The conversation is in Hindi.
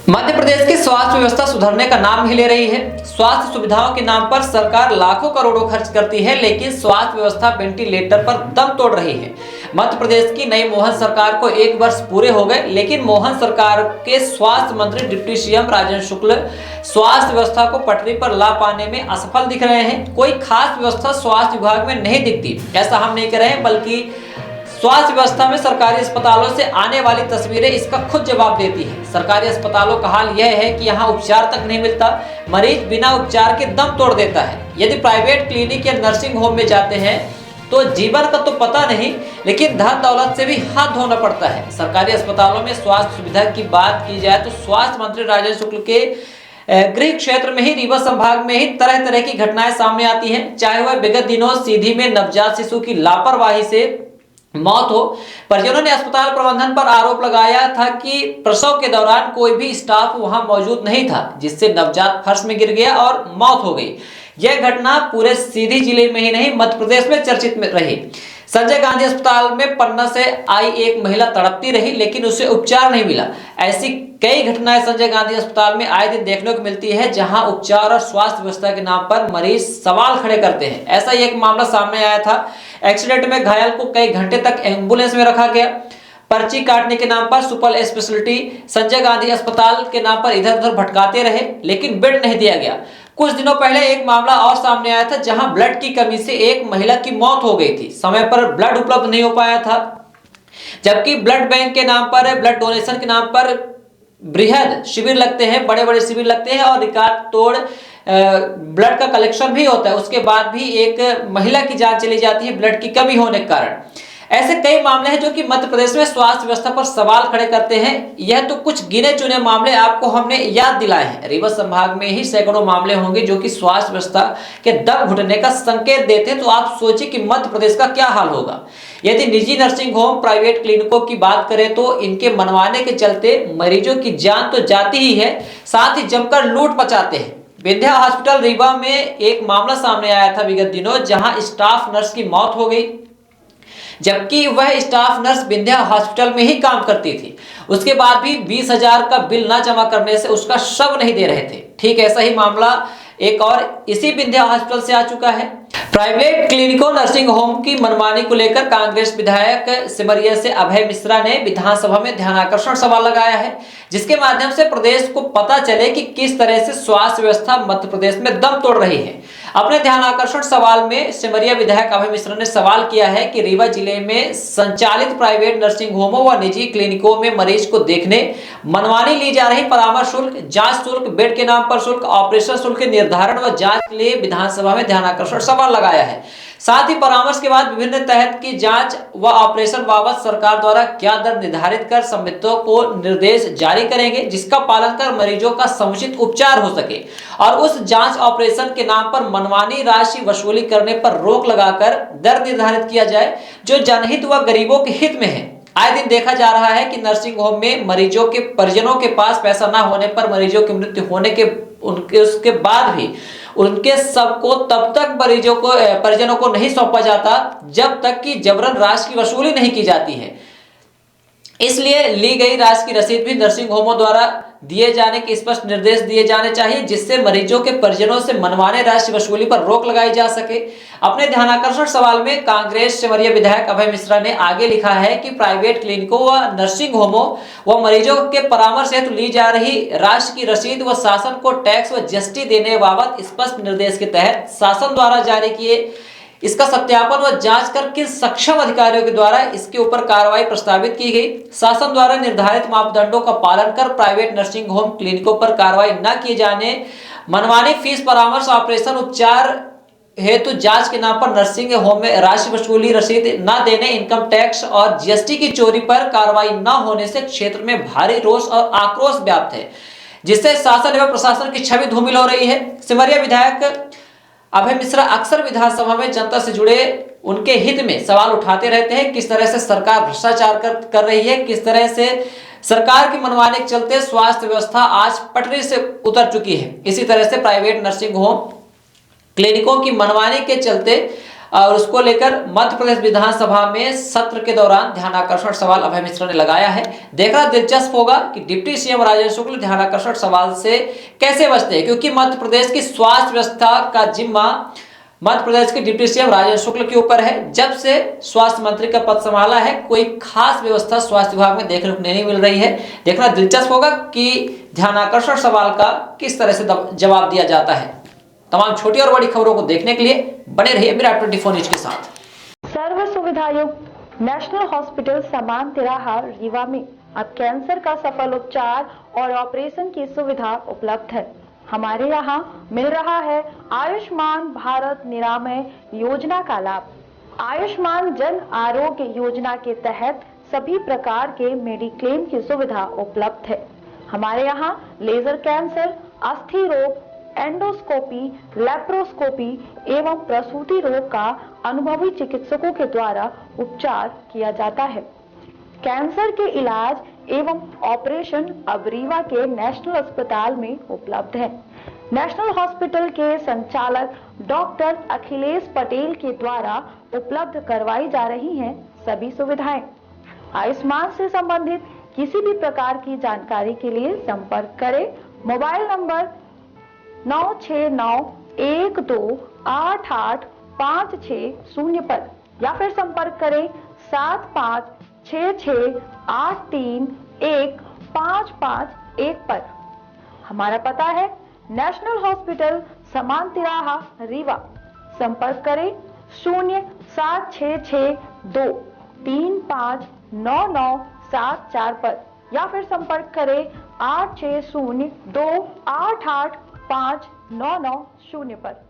मध्य प्रदेश की स्वास्थ्य व्यवस्था सुधरने का नाम नहीं ले रही है। स्वास्थ्य सुविधाओं के नाम पर सरकार लाखों करोड़ों खर्च करती है, लेकिन स्वास्थ्य व्यवस्था वेंटिलेटर पर दम तोड़ रही है। मध्य प्रदेश की नई मोहन सरकार को 1 वर्ष पूरे हो गए, लेकिन मोहन सरकार के स्वास्थ्य मंत्री डिप्टी सीएम राजेंद्र शुक्ल स्वास्थ्य व्यवस्था को पटरी पर ला पाने में असफल दिख रहे हैं। कोई खास व्यवस्था स्वास्थ्य विभाग में नहीं दिखती, ऐसा हम नहीं कह रहे हैं, बल्कि स्वास्थ्य व्यवस्था में सरकारी अस्पतालों से आने वाली तस्वीरें इसका खुद जवाब देती है। सरकारी अस्पतालों का हाल यह है कि यहाँ उपचार तक नहीं मिलता, मरीज बिना उपचार के दम तोड़ देता है। यदि प्राइवेट क्लिनिक या नर्सिंग होम में जाते हैं तो जीवन का तो पता नहीं, लेकिन धन दौलत से भी हाथ धोना पड़ता है। सरकारी अस्पतालों में स्वास्थ्य सुविधा की बात की जाए तो स्वास्थ्य मंत्री राजेंद्र शुक्ल के गृह क्षेत्र में ही रीवा संभाग में ही तरह तरह की घटनाएं सामने आती हैं। चाहे वह विगत दिनों सीधी में नवजात शिशु की लापरवाही से मौत हो। परिजनों ने अस्पताल प्रबंधन पर आरोप लगाया था कि प्रसव के दौरान कोई भी स्टाफ वहां मौजूद नहीं था, जिससे नवजात फर्श में गिर गया और मौत हो गई। यह घटना पूरे सीधी जिले में ही नहीं, मध्य प्रदेश में चर्चित में रही। संजय गांधी अस्पताल में पन्ना से आई एक महिला तड़पती रही, लेकिन उसे उपचार नहीं मिला। ऐसी कई घटनाएं संजय गांधी अस्पताल में आए दिन देखने को मिलती है, जहां उपचार और स्वास्थ्य व्यवस्था के नाम पर मरीज सवाल खड़े करते हैं। ऐसा ही एक मामला सामने आया था। एक्सीडेंट में घायल को कई घंटे तक एम्बुलेंस में रखा गया। पर्ची काटने के नाम पर सुपर स्पेशलिटी संजय गांधी अस्पताल के नाम पर इधर उधर भटकाते रहे, लेकिन बेड नहीं दिया गया। कुछ दिनों पहले एक मामला और सामने आया था, जहां ब्लड की कमी से एक महिला की मौत हो गई थी। समय पर ब्लड उपलब्ध नहीं हो पाया था, जबकि ब्लड बैंक के नाम पर, ब्लड डोनेशन के नाम पर बृहद शिविर लगते हैं, बड़े बड़े शिविर लगते हैं और रिकॉर्ड तोड़ ब्लड का कलेक्शन भी होता है। उसके बाद भी एक महिला की जान चली जाती है ब्लड की कमी होने के कारण। ऐसे कई मामले हैं जो कि मध्य प्रदेश में स्वास्थ्य व्यवस्था पर सवाल खड़े करते हैं। यह तो कुछ गिने चुने मामले आपको हमने याद दिलाए हैं। रीवा संभाग में ही सैकड़ों मामले होंगे जो कि स्वास्थ्य व्यवस्था के दम घुटने का संकेत देते हैं। तो आप सोचिए कि मध्य प्रदेश का क्या हाल होगा। यदि निजी नर्सिंग होम, प्राइवेट क्लिनिकों की बात करें तो इनके मनवाने के चलते मरीजों की जान तो जाती ही है, साथ ही जमकर लूट मचाते हैं। विंध्या हॉस्पिटल रीवा में एक मामला सामने आया था विगत दिनों, जहां स्टाफ नर्स की मौत हो गई, जबकि वह स्टाफ नर्स विंध्या हॉस्पिटल में ही काम करती थी। उसके बाद भी 20,000 का बिल ना जमा करने से उसका शव नहीं दे रहे थे। ठीक ऐसा ही मामला एक और इसी विंध्या हॉस्पिटल से आ चुका है। प्राइवेट क्लिनिकों, नर्सिंग होम की मनमानी को लेकर कांग्रेस विधायक सिमरिया से अभय मिश्रा ने विधानसभा में ध्यानाकर्षण सवाल लगाया है, जिसके माध्यम से प्रदेश को पता चले कि किस तरह से स्वास्थ्य व्यवस्था मध्य प्रदेश में दम तोड़ रही है। अपने ध्यानाकर्षण सवाल में सिमरिया विधायक अभय मिश्रा ने सवाल किया है कि रीवा जिले में संचालित प्राइवेट नर्सिंग होमों व निजी क्लिनिकों में मरीज को देखने मनमानी ली जा रही परामर्श शुल्क, जांच शुल्क, बेड के नाम पर शुल्क, ऑपरेशन शुल्क के निर्धारण व जांच के लिए विधानसभा में ध्यानाकर्षण सवाल लगाया है। साथ ही परामर्श के बाद विभिन्न तहत की जांच व ऑपरेशन बाबत सरकार द्वारा क्या दर निर्धारित कर संबंधितों को निर्देश जारी करेंगे, जिसका पालन कर मरीजों का समुचित उपचार हो सके और उस जांच ऑपरेशन के नाम पर मनमानी राशि वसूली करने पर रोक लगाकर दर निर्धारित किया जाए, जो जनहित व गरीबों के हित में है। आए दिन देखा जा रहा है कि नर्सिंग होम में मरीजों के परिजनों के पास पैसा न होने पर मरीजों की मृत्यु होने के उसके बाद भी उनके सबको तब तक मरीजों को परिजनों को नहीं सौंपा जाता जब तक कि जबरन राशि की वसूली नहीं की जाती है। इसलिए ली गई राशि की रसीद भी नर्सिंग होमों द्वारा दिए जाने के स्पष्ट निर्देश दिए जाने चाहिए, जिससे मरीजों के परिजनों से मनमाने राशि वसूली पर रोक लगाई जा सके। अपने ध्यानाकर्षण सवाल में कांग्रेस सिमरिया विधायक अभय मिश्रा ने आगे लिखा है कि प्राइवेट क्लिनिकों व नर्सिंग होमों व मरीजों के परामर्श हेतु ली जा रही राशि की रसीद व शासन को टैक्स व जीएसटी देने बाबत स्पष्ट निर्देश के तहत शासन द्वारा जारी किए इसका सत्यापन व जांच कर किन सक्षम अधिकारियों के द्वारा इसके ऊपर कार्रवाई प्रस्तावित की गई। शासन द्वारा निर्धारित मापदंडों का पालन कर प्राइवेट नर्सिंग होम क्लिनिकों पर कार्रवाई न किए जाने, मनमानी फीस, परामर्श, ऑपरेशन, उपचार हेतु जांच के नाम पर नर्सिंग होम में राशि वसूली, रसीद न देने, इनकम टैक्स और जीएसटी की चोरी पर कार्रवाई न होने से क्षेत्र में भारी रोष और आक्रोश व्याप्त है, जिससे शासन एवं प्रशासन की छवि धूमिल हो रही है। सिमरिया विधायक अभय मिश्रा अक्सर विधानसभा में जनता से जुड़े उनके हित में सवाल उठाते रहते हैं। किस तरह से सरकार भ्रष्टाचार कर रही है, किस तरह से सरकार की मनमानी के चलते स्वास्थ्य व्यवस्था आज पटरी से उतर चुकी है। इसी तरह से प्राइवेट नर्सिंग होम क्लिनिकों की मनमानी के चलते और उसको लेकर मध्य प्रदेश विधानसभा में सत्र के दौरान ध्यानाकर्षण सवाल अभय मिश्रा ने लगाया है। देखना दिलचस्प होगा कि डिप्टी सीएम राजेंद्र शुक्ल ध्यानाकर्षण सवाल से कैसे बचते हैं, क्योंकि मध्य प्रदेश की स्वास्थ्य व्यवस्था का जिम्मा मध्य प्रदेश के डिप्टी सीएम राजेंद्र शुक्ल के ऊपर है। जब से स्वास्थ्य मंत्री का पद संभाला है, कोई खास व्यवस्था स्वास्थ्य विभाग में देखने को नहीं मिल रही है। देखना दिलचस्प होगा कि ध्यानाकर्षण सवाल का किस तरह से जवाब दिया जाता है। तमाम छोटी और बड़ी खबरों को देखने के लिए बने रहिए विराट 24 न्यूज के साथ। सर्व सुविधायुक्त नेशनल हॉस्पिटल समान तिराहा रीवा में अब कैंसर का सफल उपचार और ऑपरेशन की सुविधा उपलब्ध है। हमारे यहाँ मिल रहा है आयुष्मान भारत निरामय योजना का लाभ। आयुष्मान जन आरोग्य योजना के तहत सभी प्रकार के मेडिक्लेम की सुविधा उपलब्ध है। हमारे यहाँ लेजर कैंसर, अस्थि रोग, एंडोस्कोपी, लेप्रोस्कोपी एवं प्रसूति रोग का अनुभवी चिकित्सकों के द्वारा उपचार किया जाता है। कैंसर के इलाज एवं ऑपरेशन अब रीवा के नेशनल अस्पताल में उपलब्ध है। नेशनल हॉस्पिटल के संचालक डॉक्टर अखिलेश पटेल के द्वारा उपलब्ध करवाई जा रही हैं सभी सुविधाएं। आयुष्मान से संबंधित किसी भी प्रकार की जानकारी के लिए संपर्क करें मोबाइल नंबर 9691288560 पर या फिर संपर्क करें 7566831551 पर। हमारा पता है नेशनल हॉस्पिटल समान तिराहा रीवा। संपर्क करें 07662359974 पर या फिर संपर्क करें 8602885990 पर।